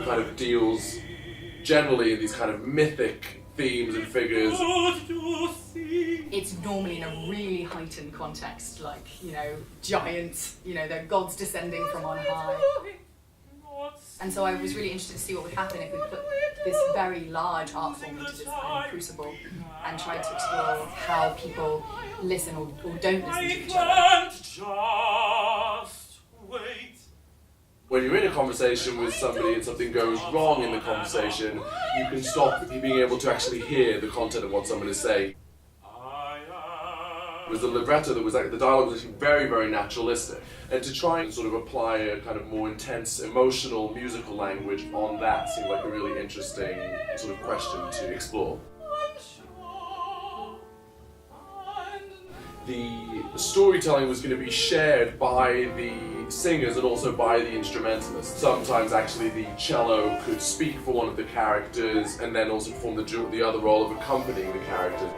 kind of deals generally in these kind of mythic themes and figures. It's normally in a really heightened context, like, giants, they're gods descending from on high. And so I was really interested to see what would happen if we put this very large art form into this kind of crucible and tried to explore how people listen or don't listen to each other. When you're in a conversation with somebody and something goes wrong in the conversation, you can stop being able to actually hear the content of what someone is saying. It was the libretto that was like, the dialogue was actually very, very naturalistic. And to try and sort of apply a kind of more intense, emotional, musical language on that seemed like a really interesting sort of question to explore. The storytelling was going to be shared by the singers and also by the instrumentalists. Sometimes actually the cello could speak for one of the characters and then also perform the other role of accompanying the characters.